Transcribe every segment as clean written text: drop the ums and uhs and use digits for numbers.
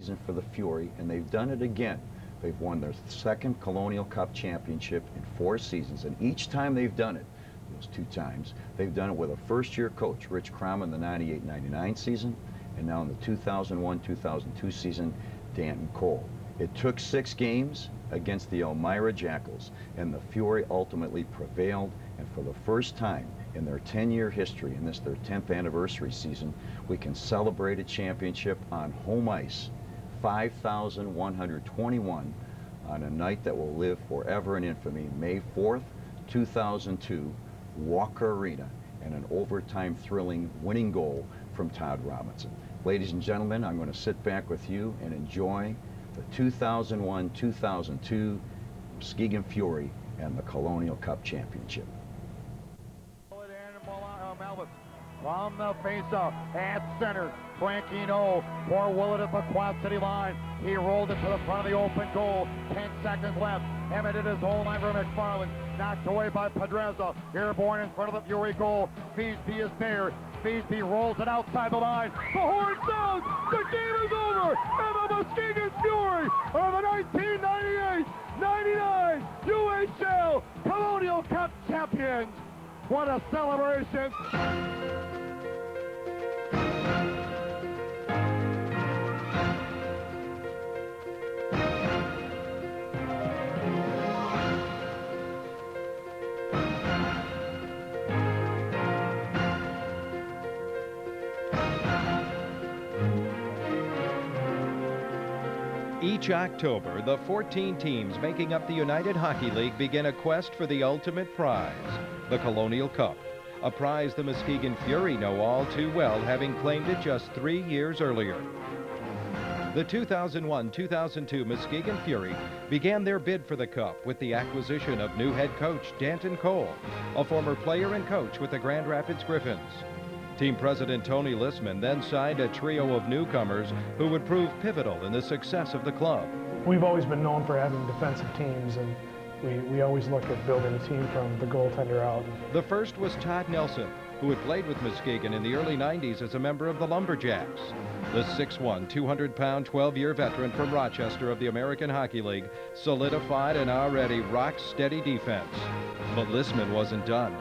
season for the Fury, and they've done it again. They've won their second Colonial Cup championship in 4 seasons, and each time they've done it, those 2 times, they've done it with a first-year coach, Rich Crom, in the 98-99 season, and now in the 2001-2002 season, Danton Cole. It took 6 games against the Elmira Jackals, and the Fury ultimately prevailed, and for the first time in their 10-year history, in this their 10th anniversary season, we can celebrate a championship on home ice, 5,121, on a night that will live forever in infamy, May 4th, 2002, Walker Arena, and an overtime thrilling winning goal from Todd Robinson. Ladies and gentlemen, I'm going to sit back with you and enjoy the 2001-2002 Muskegon Fury and the Colonial Cup Championship. From the face-off at center, Franchino for Willett at the Quad City line. He rolled it to the front of the open goal. 10 seconds left. Emmett at his own line for McFarland. Knocked away by Pedreza. Airborne in front of the Fury goal. Feasby is there. Feasby rolls it outside the line. The horn sounds. The game is over. And the Muskegon Fury are the 1998-99 UHL Colonial Cup champions. What a celebration. Each October, the 14 teams making up the United Hockey League begin a quest for the ultimate prize, the Colonial Cup, a prize the Muskegon Fury know all too well, having claimed it just 3 years earlier. The 2001-2002 Muskegon Fury began their bid for the Cup with the acquisition of new head coach Danton Cole, a former player and coach with the Grand Rapids Griffins. Team president Tony Lissman then signed a trio of newcomers who would prove pivotal in the success of the club. We've always been known for having defensive teams, and we always look at building a team from the goaltender out. The first was Todd Nelson, who had played with Muskegon in the early 90s as a member of the Lumberjacks. The 6'1", 200-pound, 12-year veteran from Rochester of the American Hockey League solidified an already rock-steady defense. But Lissman wasn't done.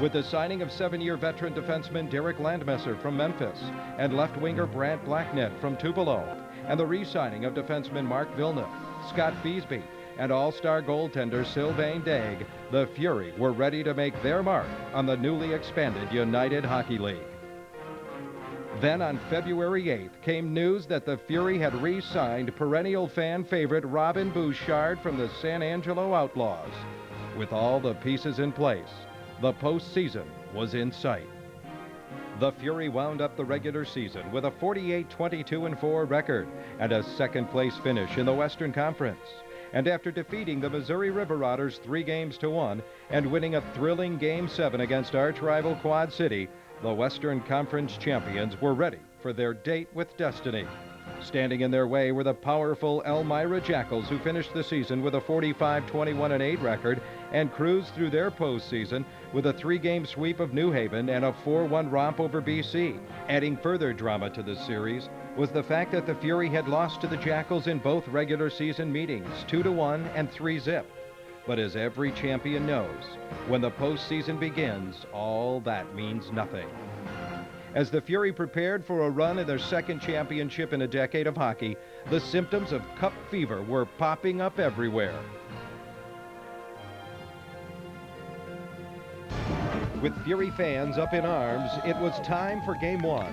With the signing of 7-year veteran defenseman Derek Landmesser from Memphis and left-winger Brant Blacknett from Tupelo, and the re-signing of defenseman Mark Villeneuve, Scott Feasby, and all-star goaltender Sylvain Dague, the Fury were ready to make their mark on the newly expanded United Hockey League. Then on February 8th came news that the Fury had re-signed perennial fan favorite Robin Bouchard from the San Angelo Outlaws. With all the pieces in place, the postseason was in sight. The Fury wound up the regular season with a 48-22-4 record and a second-place finish in the Western Conference. And after defeating the Missouri River Otters 3-1 and winning a thrilling Game 7 against arch-rival Quad City, the Western Conference champions were ready for their date with destiny. Standing in their way were the powerful Elmira Jackals, who finished the season with a 45-21-8 record and cruised through their postseason with a 3-game sweep of New Haven and a 4-1 romp over BC. Adding further drama to the series was the fact that the Fury had lost to the Jackals in both regular season meetings, 2-1 and 3-0. But as every champion knows, when the postseason begins, all that means nothing. As the Fury prepared for a run in their second championship in a decade of hockey, the symptoms of cup fever were popping up everywhere. With Fury fans up in arms, it was time for Game 1.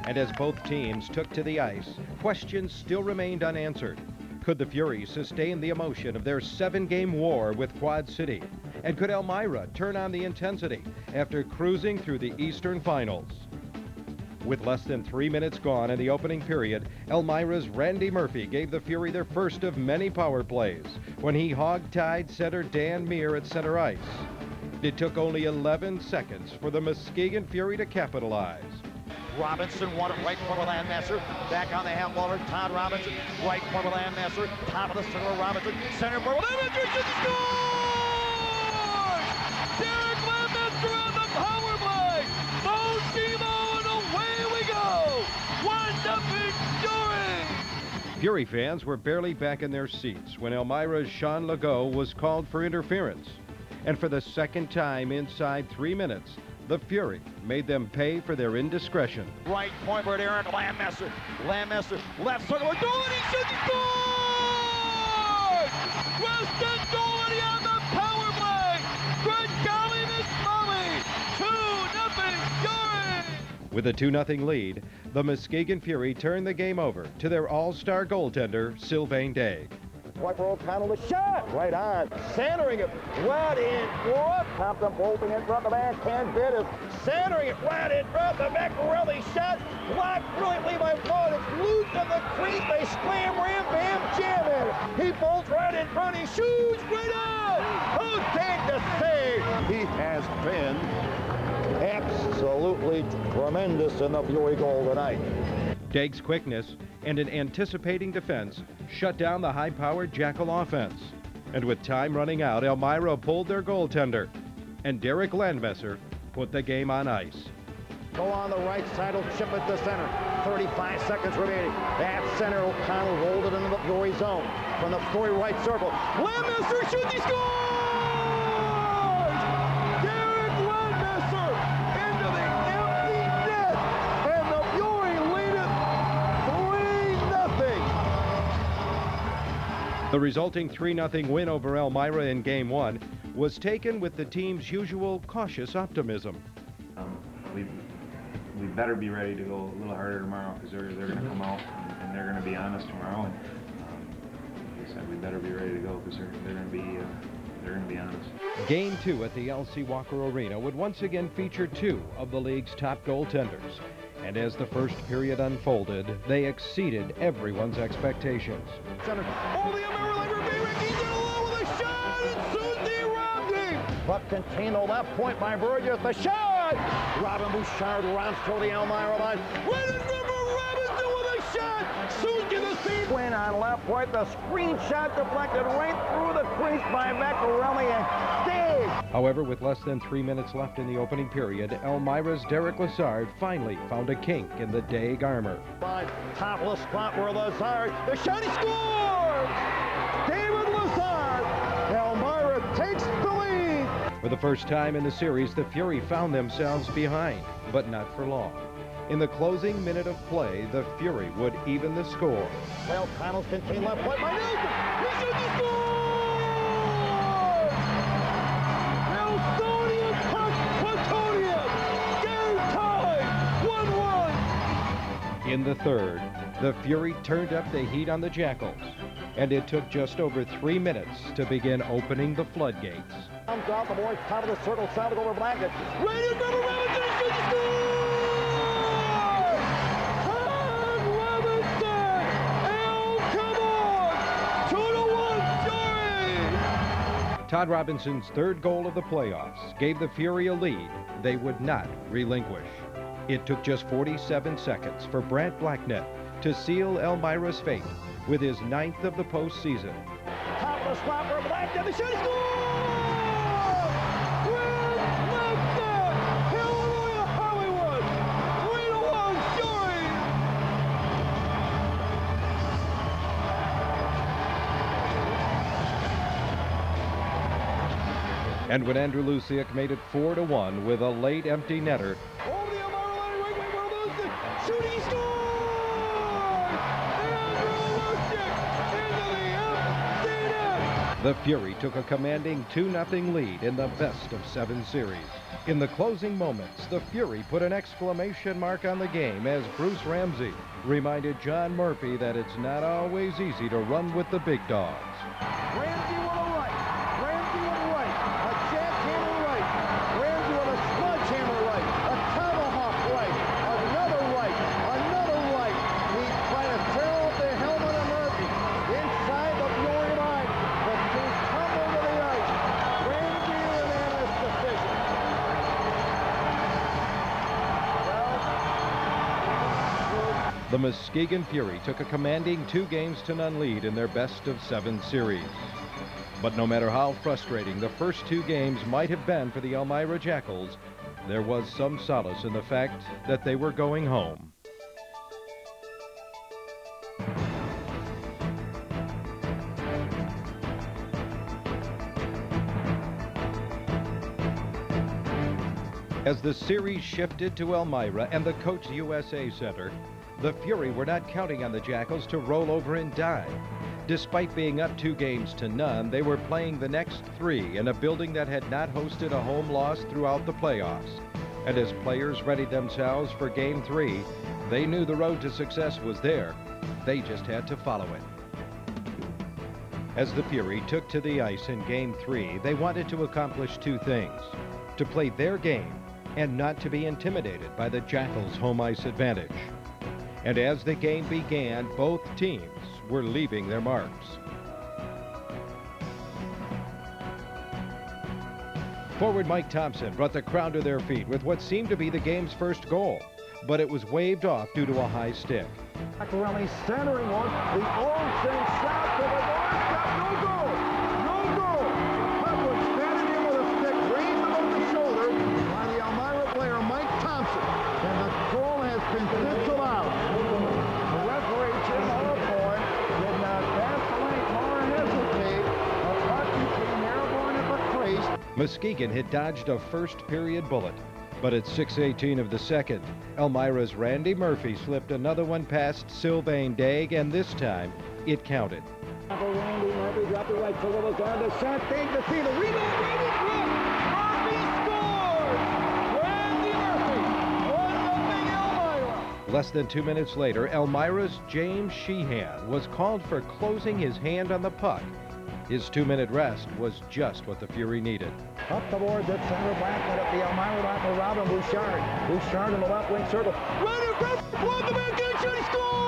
And as both teams took to the ice, questions still remained unanswered. Could the Fury sustain the emotion of their 7-game war with Quad City? And could Elmira turn on the intensity after cruising through the Eastern Finals? With less than 3 minutes gone in the opening period, Elmira's Randy Murphy gave the Fury their first of many power plays when he hog-tied center Dan Meir at center ice. It took only 11 seconds for the Muskegon Fury to capitalize. Robinson won it right corner Landmesser. Back on the handballer, Todd Robinson. Right corner Landmesser. Top of the center, Robinson. Center for Landmesser. Scores! Derek Landmesser on the power play. Mo-Timo, and away we go. 1-0 Fury. Fury fans were barely back in their seats when Elmira's Sean Legault was called for interference. And for the second time inside 3 minutes, the Fury made them pay for their indiscretion. Right point for Aaron Landmesser. Landmesser, left circle, Doherty shoots, he scores! Weston Doherty on the power play! Good golly, Miss Mommy! 2-0 Fury! With a 2-0 lead, the Muskegon Fury turned the game over to their all-star goaltender, Sylvain Daigle. Right for O'Connell, the shot! Right on, centering it, right in front. Thompson bolting in front of the man, can't bid it. Centering it, right in front, the Macarelli shot, blocked brilliantly by Floyd. It's loose in the crease, they slam, ram, bam, jam in. He bolts right in front, he shoots, right on! Who take the save? He has been absolutely tremendous in the Fury goal tonight. Daigle's quickness and an anticipating defense shut down the high-powered Jackal offense. And with time running out, Elmira pulled their goaltender, and Derek Landmesser put the game on ice. Go on the right side, will chip it to center. 35 seconds remaining. At center, O'Connell rolled it into the Fury zone. From the Fury right circle, Landmesser shoots, he scores! Derek Landmesser into the empty net, and the Fury lead it 3-0. The resulting 3-0 win over Elmira in Game 1 was taken with the team's usual cautious optimism. We better be ready to go a little harder tomorrow because they're going to come out and they're going to be on us tomorrow. And like I said, we better be ready to go because they're going to be on us. Game 2 at the L.C. Walker Arena would once again feature 2 of the league's top goaltenders. And as the first period unfolded, they exceeded everyone's expectations. Center. Oh, the Elmira Labor he's in alone with a shot, and Susie robbed him. But contained on left point by Burgess, the shot! Robin Bouchard runs toward the Elmira line. Right in front of Robinson with a shot! Susie the seat win on left point. The screen shot deflected right through the crease by Macarelli and Daigle. However, with less than 3 minutes left in the opening period, Elmira's Derek Lazard finally found a kink in the Daigle armor. By top of the spot where Lazard, the shot, he scores! David Lazard, Elmira takes the lead. For the first time in the series, the Fury found themselves behind, but not for long. In the closing minute of play, the Fury would even the score. Well, Connell's contained left point by Nelson. He shoots, he scores! Nelsonian Plutonium! Game tie! 1-1! In the third, the Fury turned up the heat on the Jackals, and it took just over 3 minutes to begin opening the floodgates. Comes off the boys, top of the circle, south over Blackett. Right in front of Robinson, he shoots, he scores! Todd Robinson! Come on! 2-1 Fury! Todd Robinson's third goal of the playoffs gave the Fury a lead they would not relinquish. It took just 47 seconds for Brant Blacknett to seal Elmira's fate with his 9th of the postseason. Top of the spot for Blacknett, the shot, he scores! Hallelujah, Hollywood! 3-1 Fury! And when Andrew Luciak made it 4-1 with a late empty netter, Over the Elmira line, right wing for Luciak, shooting, he scores! the Fury took a commanding 2-0 lead in the best-of-7 series. In the closing moments, the Fury put an exclamation mark on the game as Bruce Ramsey reminded John Murphy that it's not always easy to run with the big dogs. Ramsey with a right, Ramsey with a right, a jackhammer right, Ramsey with a sledgehammer right, a tomahawk right, another right, another right. He tried to tear off the helmet of Murphy. Inside the Fury line, the two tumble to the ice. Ramsey unanimous decision. The Muskegon Fury took a commanding 2-0 lead in their best-of-7 series. But no matter how frustrating the first 2 games might have been for the Elmira Jackals, there was some solace in the fact that they were going home. As the series shifted to Elmira and the Coach USA Center, the Fury were not counting on the Jackals to roll over and die. Despite being up 2-0, they were playing the next 3 in a building that had not hosted a home loss throughout the playoffs. And as players readied themselves for Game 3, they knew the road to success was there. They just had to follow it. As the Fury took to the ice in Game 3, they wanted to accomplish 2 things: to play their game and not to be intimidated by the Jackals' home ice advantage. And as the game began, both teams were leaving their marks. Forward Mike Thompson brought the crowd to their feet with what seemed to be the game's first goal, but it was waved off due to a high stick. Macarelli centering one. The old thing shot to the doorstep. No goal. No goal. Hudwood standing in with a stick raised above the shoulder by the Elmira player Mike Thompson. And the goal has been disallowed. The referee, Jim Harpoy, did not vacillate nor hesitate. A puck became airborne at the crease. Muskegon had dodged a first-period bullet, but at 6:18 of the second, Elmira's Randy Murphy slipped another one past Sylvain Daig, and this time, it counted. Randy Murphy dropped it right to Willis on the shot. Daig to see the rebound. Randy through. Murphy scores! Randy Murphy, 1-0 Elmira. Less than 2 minutes later, Elmira's James Sheehan was called for closing his hand on the puck. His 2-minute rest was just what the Fury needed. Up the boards at center back, and at the Elmira line for Robin Bouchard. Bouchard in the left wing circle. Running across the block, the man gets shot, he scores!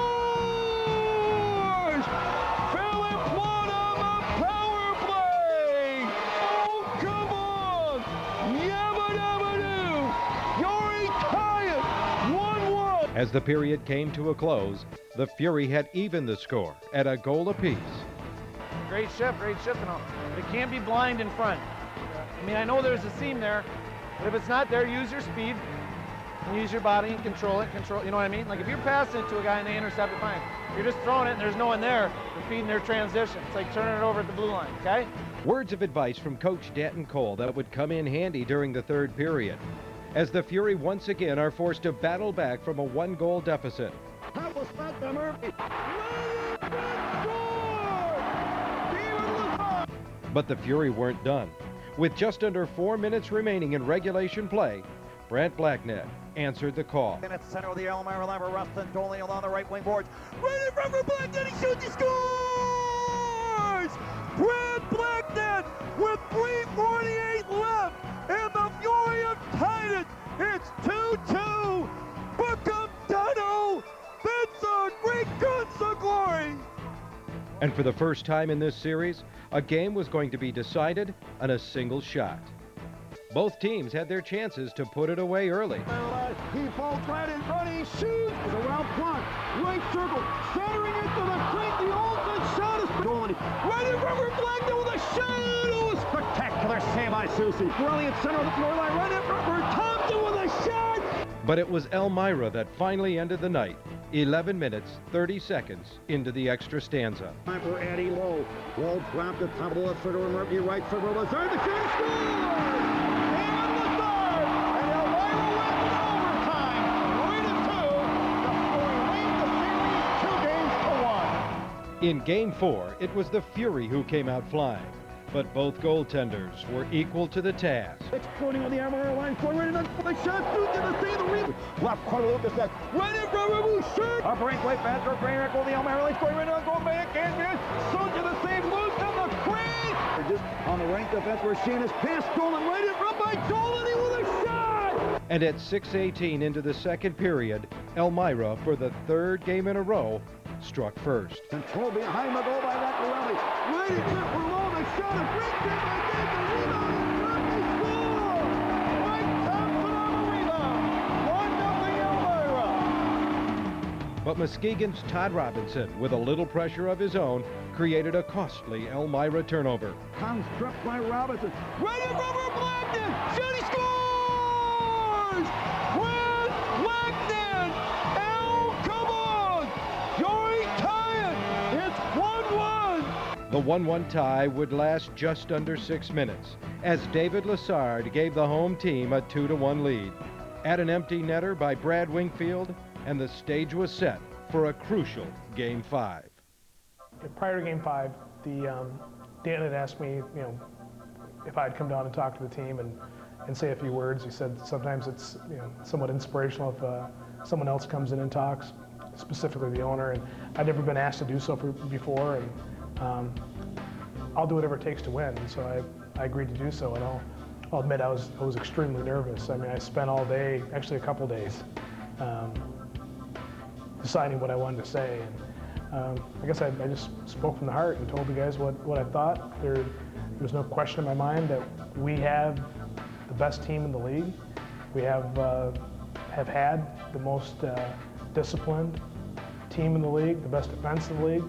Philip Watt on the power play! Oh, come on! Yabba dabba doo! Yuri tie it! 1-1! As the period came to a close, the Fury had evened the score at a goal apiece. Great shift and all. But it can't be blind in front. I mean, I know there's a seam there, but if it's not there, use your speed and use your body and control it. You know what I mean? Like if you're passing it to a guy and they intercept it, fine. If you're just throwing it and there's no one there, you're feeding their transition. It's like turning it over at the blue line, okay? Words of advice from Coach Danton Cole that would come in handy during the third period, as the Fury once again are forced to battle back from a 1-goal deficit. That was not the Murphy. But the Fury weren't done. With just under 4 minutes remaining in regulation play, Brant Blacknett answered the call. And at the center of the Elmira line for Rustin Dolan along the right wing boards. Right in front for Blacknett, he shoots, he scores! Brant Blacknett with 3:48 left, and the Fury have tied it. It's 2-2. Buckham Dunno, that's a great guns of glory. And for the first time in this series, a game was going to be decided on a single shot. Both teams had their chances to put it away early. He falls right in front, he shoots. It's around front, right circle, centering into the crease. The Olsen shot is Dolan. Right in front for Blacknett with a shot. Oh, spectacular save by Susie. Brilliant center of the floor line, right in front for Thompson with a shot. But it was Elmira that finally ended the night, 11 minutes, 30 seconds into the extra stanza. Time for Eddie Lowe. Lowe dropped the top of the left center, Murphy right center, Lazard, the shot scores! And Lazard! And Elmira wins in overtime, 3-2. The Fury lead the series 2 games to 1. In Game 4, it was the Fury who came out flying, but both goaltenders were equal to the task. Exploding on the Elmira line, forward and for the shot, shoots in the save, the rebound. Left corner, Lucas back, right in front of Bouchard. A breakaway pass for Brainiac on the Elmira line, scoring right now, going back, and Soon to the save, loose in the crease. Just on the right defense where Sheen is passed, Dolan right in front by Dolan, he with a shot. And at 6:18 into the second period, Elmira, for the third game in a row, struck first. Control behind the goal by Macarelli. Right in front for Lowe, the shot, a great save by Dave, the rebound, and Murphy scores. Mike Thompson on the rebound. 1-0 Elmira. But Muskegon's Todd Robinson, with a little pressure of his own, created a costly Elmira turnover. Construct by Robinson. Right in front for Blacknett. Shot, he scores! Brant Blacknett! Oh, come on! Fury tie it! It's 1-1! The 1-1 tie would last just under 6 minutes, as David Lassard gave the home team a 2-1 lead. At an empty netter by Brad Wingfield, and the stage was set for a crucial Game 5. Prior to Game 5, Dan had asked me, if I'd come down and talk to the team and say a few words. He said sometimes it's somewhat inspirational if someone else comes in and talks, specifically the owner. And I'd never been asked to do so before, and I'll do whatever it takes to win. And so I agreed to do so, and I'll admit I was extremely nervous. I mean, I spent all day, actually a couple days, deciding what I wanted to say. And I guess I just spoke from the heart and told the guys what I thought. There's no question in my mind that we have the best team in the league. We have had the most disciplined team in the league, the best defense in the league,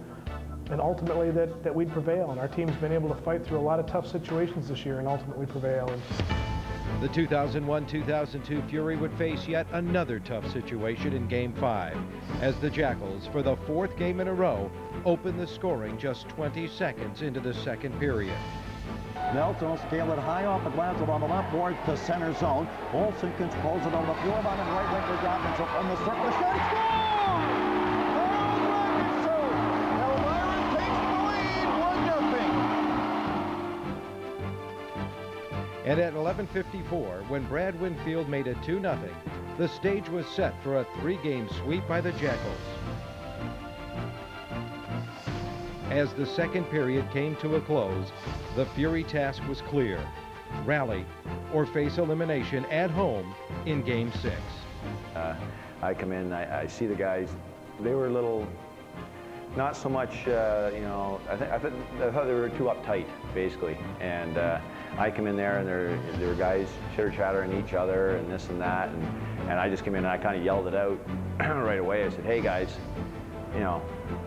and ultimately that we'd prevail. And our team's been able to fight through a lot of tough situations this year and ultimately prevail. The 2001-2002 Fury would face yet another tough situation in Game 5, as the Jackals, for the 4th game in a row, opened the scoring just 20 seconds into the second period. Nelson will scale it high off the glass on the left board to center zone. Olsen controls it over the floor on the right wing for Robinson from the circle. Shot, score! Robinson! Elmira takes the lead, 1-0. And at 11:54, when Brad Winfield made it 2-0, the stage was set for a 3-game sweep by the Jackals. As the second period came to a close, the Fury task was clear: rally or face elimination at home in Game 6. I come in, I see the guys, they were a little, not so much, I thought they were too uptight, basically. And I come in there and there were guys chitter-chattering each other and this and that, and I just came in and I kind of yelled it out right away. I said, hey guys,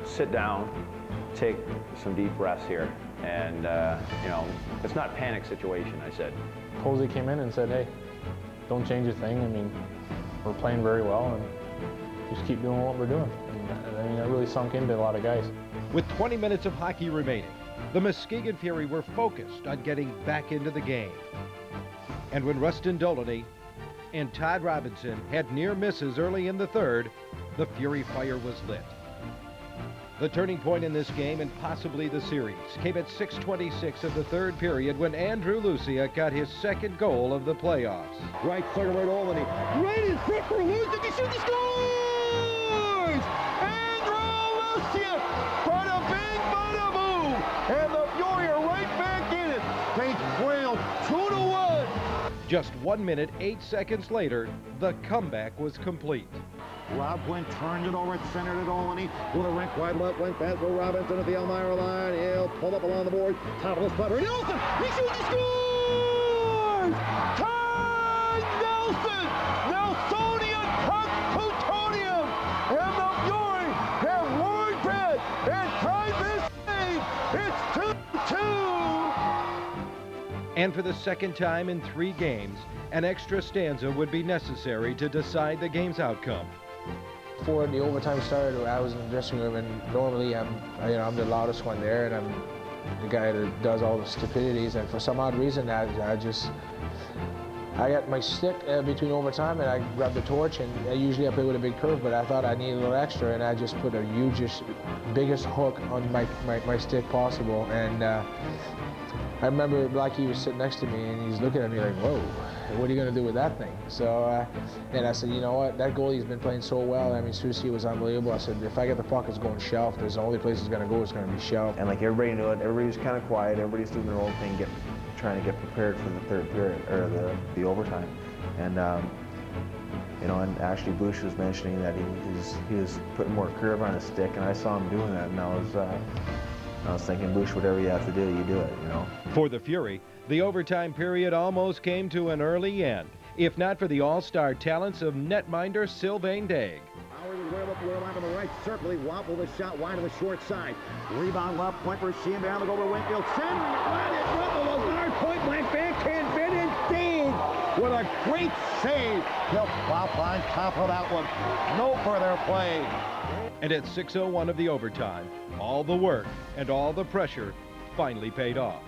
sit down, take some deep breaths here, and it's not a panic situation, I said. Jose came in and said, hey, don't change a thing. I mean, we're playing very well, and just keep doing what we're doing. And I mean, that really sunk into a lot of guys. With 20 minutes of hockey remaining, the Muskegon Fury were focused on getting back into the game. And when Rustin Dolany and Todd Robinson had near misses early in the third, the Fury fire was lit. The turning point in this game, and possibly the series, came at 6:26 of the third period when Andrew Lucia got his second goal of the playoffs. Right center right Olney. Right in front for Lucia. He shoots, he scores! Andrew Lucia! Bada bing, bada boom! And the Fury are right back in it. They trailed 2-1. Just 1 minute, 8 seconds later, the comeback was complete. Rob Quinn turned it over at center to Dolany. With a rink wide left wing pass for Robinson at the Elmira line. He'll pull up along the board. Top of the sputter. Nelson! He shoots, he scores! Todd Nelson! Nelsonian Plutonium! And the Fury have roared back and tied this game. It's 2-2. And for the second time in 3 games, an extra stanza would be necessary to decide the game's outcome. Before the overtime started, I was in the dressing room, and normally I'm the loudest one there, and I'm the guy that does all the stupidities. And for some odd reason, I got my stick between overtime, and I grabbed the torch, and usually I play with a big curve, but I thought I needed a little extra, and I just put the biggest hook on my stick possible. And I remember Blackie was sitting next to me, and he's looking at me like, whoa, what are you going to do with that thing? So, and I said, you know what, that goalie's been playing so well. I mean, Susie was unbelievable. I said, if I get the puck, it's going shelf. There's the only place it's going to go is going to be shelf. And like everybody knew it, everybody was kind of quiet. Everybody's doing their own thing, trying to get prepared for the third period, or the overtime. And, and Ashley Bush was mentioning that he was putting more curve on his stick, and I saw him doing that, and I was thinking, Bush, whatever you have to do, you do it, For the Fury, the overtime period almost came to an early end, if not for the all-star talents of netminder Sylvain Daig. Howard was way up the line on the right circle. He wobbled the shot wide to the short side. Rebound left point for Sheehan down the goal to Winfield. Send it, dribble, a guard point blank backhand bid indeed. With a great save. He'll pop on top of that one. No further play. And at 6:01 of the overtime, all the work and all the pressure finally paid off.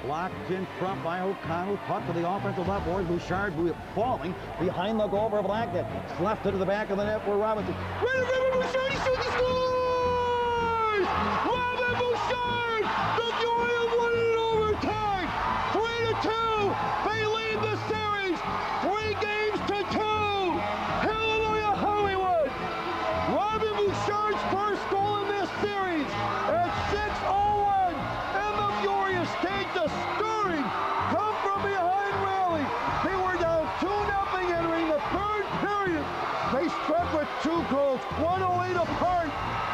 Blocked in front by O'Connell. Puck to the offensive left board. Bouchard falling behind the goal for Blackett. Left it to the back of the net for Robinson. Bouchard, he shoots, he scores! Robin Bouchard! The Fury have won it in overtime! 3-2! They lead the series! 3 games to 2! Hallelujah, Hollywood! Robin Bouchard's first goal in this series at 6:01, and the Fury have staged a stirring come from behind rally. They were down 2-0 entering the third period. They struck with 2 goals, 1:08 apart,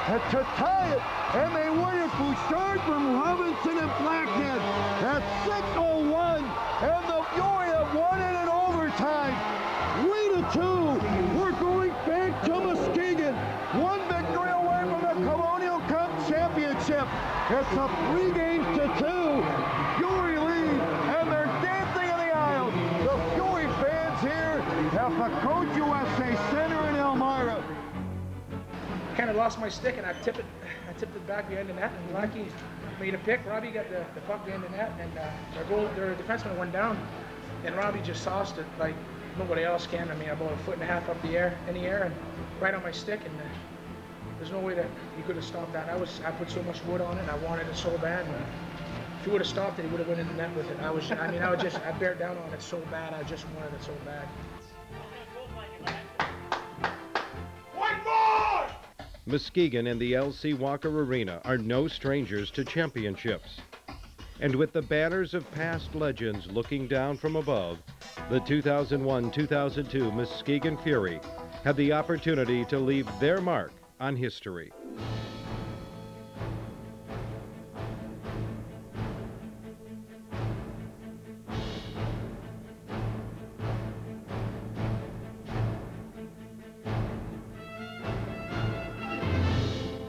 and to tie it, and they win it. Bouchard from Robinson and Blackhead at 6:01, and the Fury have won it in overtime. 3-2. We're going back to Muskegon. 1 victory away from the Colonial Cup championship. It's a 3 games to 2. Fury lead, and they're dancing in the aisles. The Fury fans here at the Coach USA Center in Elmira. Kind of lost my stick, and I tipped it back behind the net, and Blackie made a pick. Robbie got the puck behind the net, and their defenseman went down, and Robbie just sauced it like nobody else can. I mean, about a 1.5 foot up in the air, and right on my stick, and there's no way that he could have stopped that. I put so much wood on it, and I wanted it so bad. And if he would have stopped it, he would have went in the net with it. I bared down on it so bad. I just wanted it so bad. Muskegon and the LC Walker Arena are no strangers to championships. And with the banners of past legends looking down from above, the 2001-2002 Muskegon Fury had the opportunity to leave their mark on history.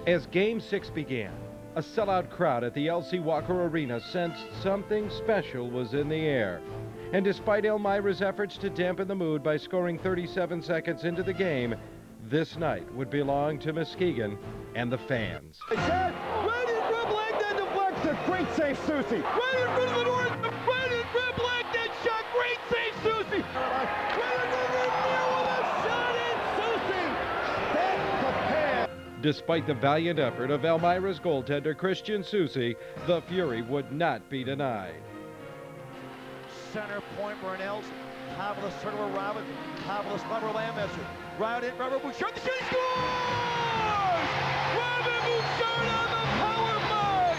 As Game 6 began, a sellout crowd at the LC Walker Arena sensed something special was in the air. And despite Elmira's efforts to dampen the mood by scoring 37 seconds into the game, this night would belong to Muskegon and the fans. Right in front, Blackhead deflects it. Great save, Susie. Right in front of the door. Right in front, Blackhead shot. Great save, Susie. Right in front of the door with a shot in, Susie. That's the pass. Despite the valiant effort of Elmira's goaltender Christian Susie, the Fury would not be denied. Center point for Nelson. Top of the circle for Robinson. Top of the slot for Lamester. Right in front of Bouchard. The shot, he scores! Robin Bouchard on the power play!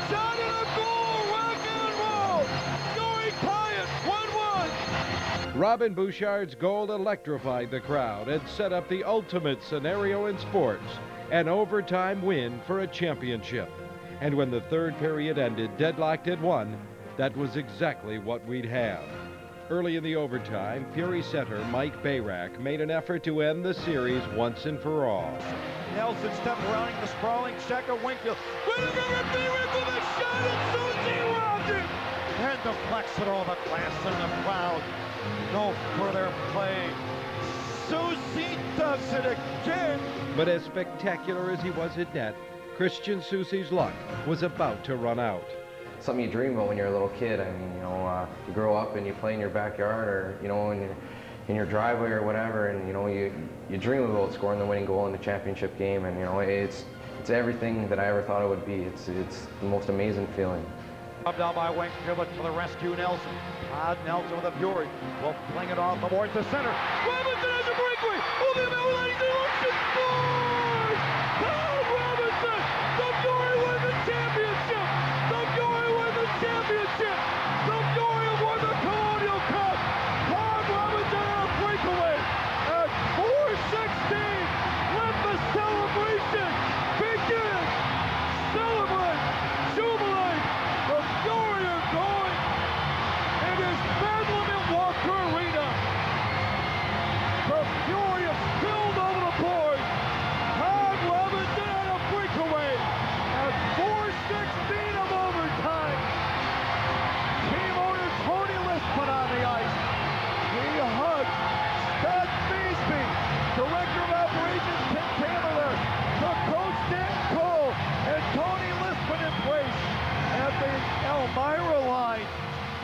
Shot and a goal! Rock and roll! Fury tie it 1-1. Robin Bouchard's goal electrified the crowd and set up the ultimate scenario in sports, an overtime win for a championship. And when the third period ended deadlocked at 1, that was exactly what we'd have. Early in the overtime, Fury center Mike Bayrak made an effort to end the series once and for all. Nelson stepped around the sprawling Checker Wingfield. Bayrak with a shot, and Susie robbed it! And deflects it all the glass in the crowd. No further play. Susie does it again! But as spectacular as he was at net, Christian Susie's luck was about to run out. Something you dream about when you're a little kid. I mean, you grow up and you play in your backyard, or in your driveway or whatever, and you dream about scoring the winning goal in the championship game, and it's everything that I ever thought it would be. It's the most amazing feeling. Up down by Wingfield, but to the rescue, Nelson. Todd Nelson with a Fury will fling it off the board to center. Robinson has a breakaway. Moving him out, letting the motion scores! Todd Robinson! The Fury win the championship! The Fury win the championship! The Fury won the Colonial Cup! Todd Robinson on a breakaway at 4:16. Let the celebration begin! Celebrate! Jubilate! The Fury are going! It is Bedlam at Walker Arena! The Fury have spilled over the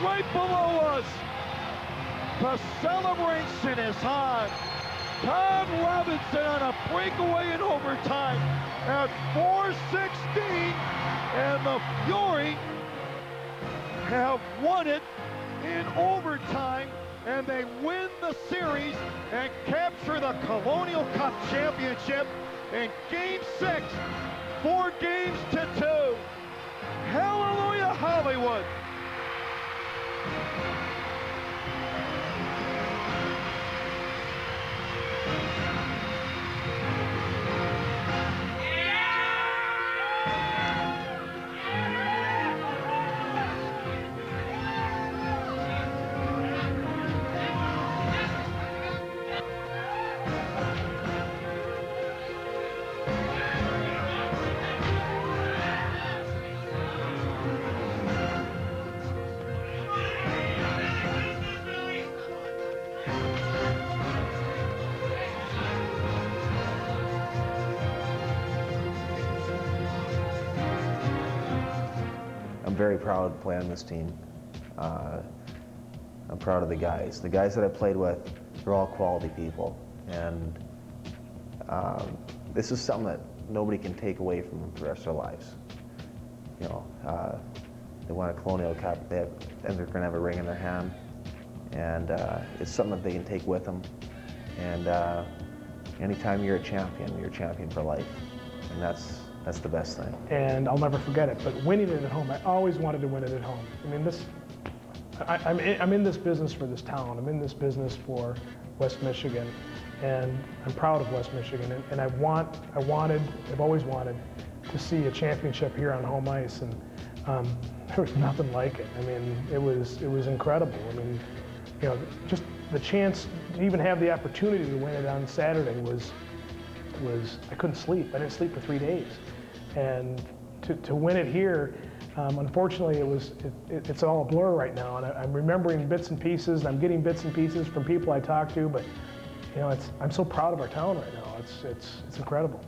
right below us. The celebration is on. Todd Robinson on a breakaway in overtime at 4:16, and the Fury have won it in overtime, and they win the series and capture the Colonial Cup championship in Game 6, 4-2. Hallelujah, Hollywood! I'm very proud to play on this team. I'm proud of the guys. The guys that I played with, they're all quality people. And this is something that nobody can take away from them for the rest of their lives. You know, they won a Colonial Cup, and they're going to have a ring in their hand. And it's something that they can take with them. And anytime you're a champion for life. And that's the best thing. And I'll never forget it, but winning it at home, I always wanted to win it at home. I mean, I'm in this business for this town. I'm in this business for West Michigan, and I'm proud of West Michigan. And I've always wanted to see a championship here on home ice, and there was nothing like it. I mean, it was incredible. I mean, you know, just the chance to even have the opportunity to win it on Saturday was I couldn't sleep. I didn't sleep for 3 days, and to win it here, unfortunately, it's all a blur right now. And I'm remembering bits and pieces. And I'm getting bits and pieces from people I talk to, but you know, I'm so proud of our town right now. It's incredible.